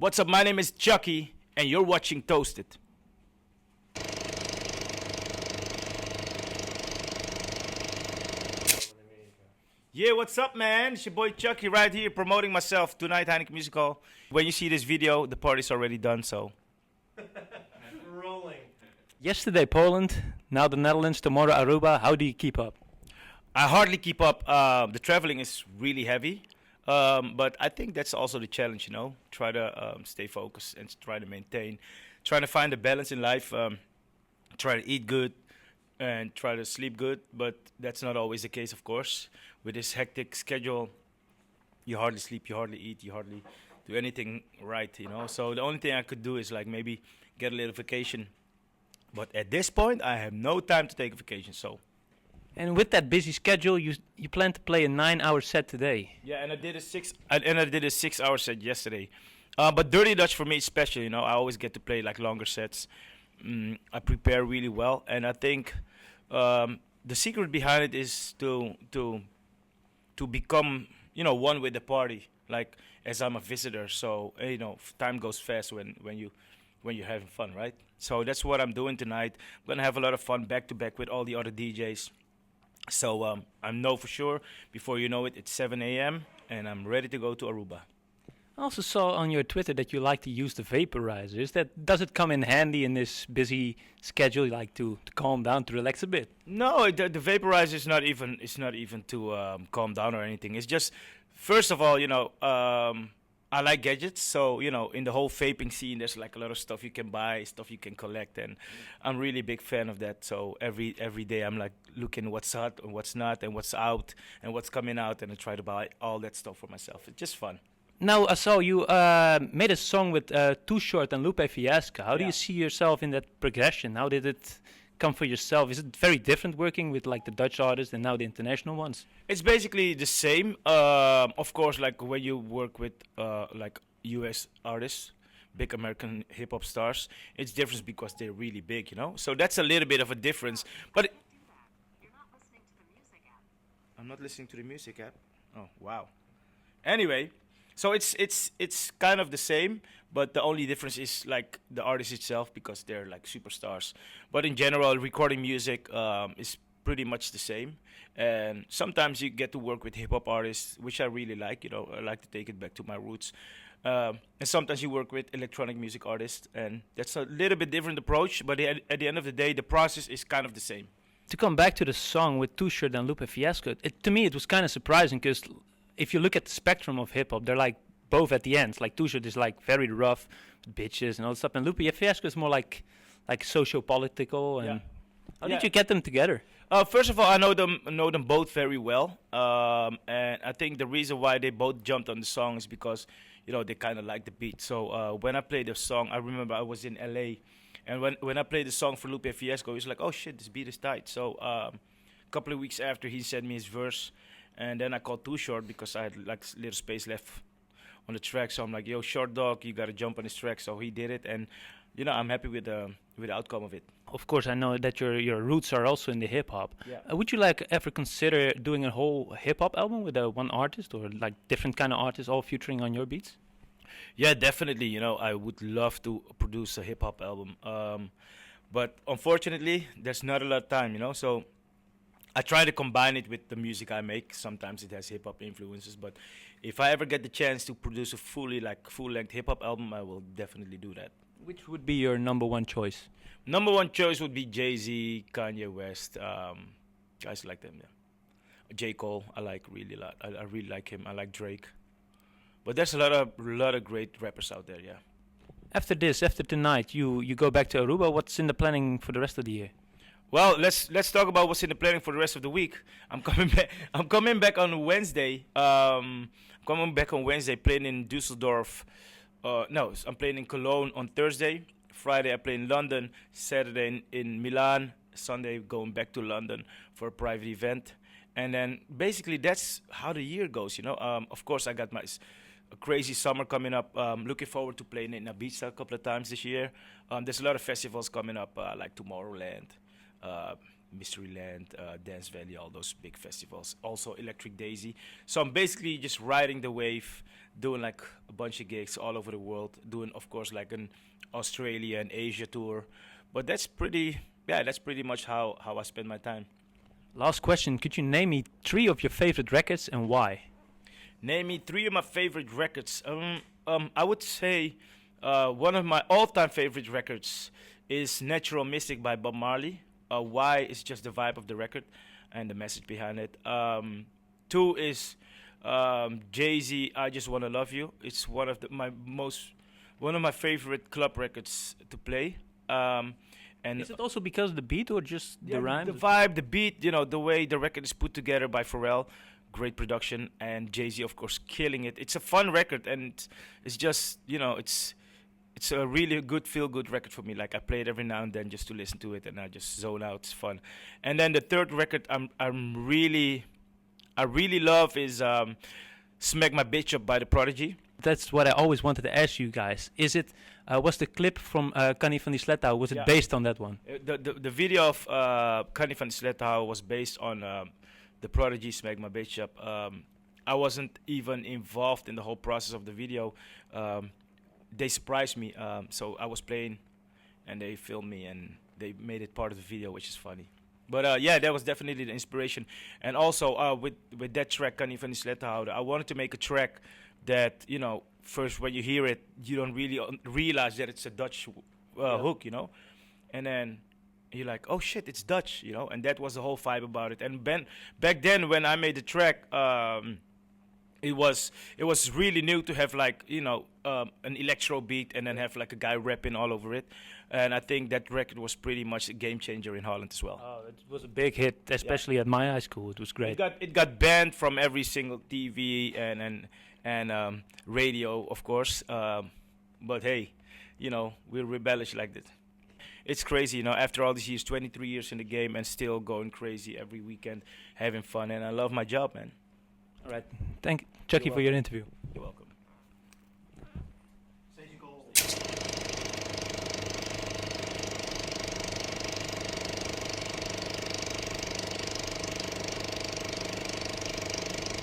What's up? My name is Chuckie, and you're watching Toasted. Yeah, what's up, man? It's your boy Chuckie right here promoting myself tonight, Heineken Music Hall. When you see this video, the party's already done, so. Rolling. Yesterday Poland, now the Netherlands, tomorrow Aruba. How do you keep up? I hardly keep up. The traveling is really heavy. But I think that's also the challenge, you know. Try to stay focused and try to maintain. Trying to find a balance in life. Try to eat good and try to sleep good. But that's not always the case, of course. With this hectic schedule, you hardly sleep, you hardly eat, you hardly do anything right, you know. So the only thing I could do is like maybe get a little vacation. But at this point, I have no time to take a vacation, so. And with that busy schedule, you plan to play a 9-hour set today. Yeah, and I did a 6-hour set yesterday. But Dirty Dutch for me is special, you know. I always get to play like longer sets. I prepare really well, and I think the secret behind it is to become, you know, one with the party. Like as I'm a visitor, so you know, time goes fast when you're having fun, right? So that's what I'm doing tonight. I'm gonna have a lot of fun back to back with all the other DJs. So I know for sure, before you know it, it's 7 a.m. and I'm ready to go to Aruba. I also saw on your Twitter that you like to use the vaporizer. Does it come in handy in this busy schedule? You like to calm down, to relax a bit? No, the vaporizer is not even to calm down or anything. It's just, first of all, you know, I like gadgets, so you know, in the whole vaping scene, there's like a lot of stuff you can buy, stuff you can collect, and I'm really a big fan of that. So every day I'm like looking what's hot and what's not, and what's out and what's coming out, and I try to buy all that stuff for myself. It's just fun. Now I saw you made a song with Too Short and Lupe Fiasco. How do you see yourself in that progression? How did it come for yourself? Is it very different working with like the Dutch artists and now the international ones? It's basically the same. Of course, like when you work with like US artists, big American hip hop stars, it's different because they're really big, you know. So that's a little bit of a difference. But You're not listening to the music app. I'm not listening to the music app. Oh wow. Anyway, so it's kind of the same, but the only difference is like the artist itself because they're like superstars. But in general, recording music is pretty much the same. And sometimes you get to work with hip hop artists, which I really like. You know, I like to take it back to my roots. And sometimes you work with electronic music artists, and that's a little bit different approach. But at the end of the day, the process is kind of the same. To come back to the song with Too Short and Lupe Fiasco, to me it was kind of surprising because if you look at the spectrum of hip hop, they're like both at the ends. Like Too Short is like very rough, bitches and all that stuff, and Lupe Fiasco is more like socio-political. And how did you get them together? First of all, I know them both very well, and I think the reason why they both jumped on the song is because you know they kind of like the beat. So when I played the song, I remember I was in LA, and when I played the song for Lupe Fiasco, he was like, "Oh shit, this beat is tight." So a couple of weeks after, he sent me his verse. And then I called Too Short because I had like little space left on the track. So I'm like, yo, Short Dog, you got to jump on this track. So he did it. And, you know, I'm happy with the outcome of it. Of course, I know that your roots are also in the hip-hop. Yeah. Would you like ever consider doing a whole hip-hop album with one artist or like different kind of artists all featuring on your beats? Yeah, definitely. You know, I would love to produce a hip-hop album. But unfortunately, there's not a lot of time, you know. So I try to combine it with the music I make. Sometimes it has hip-hop influences, but if I ever get the chance to produce a full-length hip-hop album, I will definitely do that. Which would be your number one choice? Number one choice would be Jay-Z, Kanye West, guys like them, yeah. J. Cole, I like really a lot. I really like him. I like Drake. But there's a lot of great rappers out there, yeah. After tonight, you go back to Aruba. What's in the planning for the rest of the year? Well, let's talk about what's in the planning for the rest of the week. I'm coming back on Wednesday. Coming back on Wednesday, playing in Düsseldorf. No, I'm playing in Cologne on Thursday. Friday I play in London. Saturday in Milan. Sunday going back to London for a private event. And then basically that's how the year goes. You know. Of course I got a crazy summer coming up. Looking forward to playing in Ibiza a couple of times this year. There's a lot of festivals coming up like Tomorrowland. Mysteryland, Dance Valley, all those big festivals. Also Electric Daisy. So I'm basically just riding the wave, doing like a bunch of gigs all over the world. Doing, of course, like an Australia and Asia tour. But that's pretty much how I spend my time. Last question: could you name me 3 of your favorite records and why? Name me 3 of my favorite records. I would say one of my all-time favorite records is Natural Mystic by Bob Marley. Why is just the vibe of the record and the message behind it. 2 is Jay-Z, I Just Wanna Love You. It's one of my favorite club records to play. And Is it also because of the beat or just the rhyme? the vibe, the beat, the way the record is put together by Pharrell, great production, and Jay-Z, of course, killing it. It's a fun record, and it's just, it's a really good feel-good record for me. Like I play it every now and then just to listen to it, and I just zone out. It's fun. And then the third record I really love is "Smack My Bitch Up" by The Prodigy. That's what I always wanted to ask you guys. Is it was the clip from Connie van die Slettau, was it Yeah. based on that one? The video of Connie van die Slettau was based on The Prodigy, "Smack My Bitch Up." I wasn't even involved in the whole process of the video. They surprised me, so I was playing, and they filmed me, and they made it part of the video, which is funny. But yeah, that was definitely the inspiration. And also with that track, Connie van die Slettau, I wanted to make a track that, first when you hear it, you don't really realize that it's a Dutch hook, and then you're like, oh shit, it's Dutch, and that was the whole vibe about it. And back then when I made the track, it was really new to have like an electro beat and then have like a guy rapping all over it, and I think that record was pretty much a game changer in Holland as well. Oh, it was a big hit, especially at my high school. It was great. It got banned from every single TV and radio, of course. But hey, we're rebellious like that. It's crazy, after all these years, 23 years in the game, and still going crazy every weekend, having fun, and I love my job, man. All right. Thank Chuckie for your interview.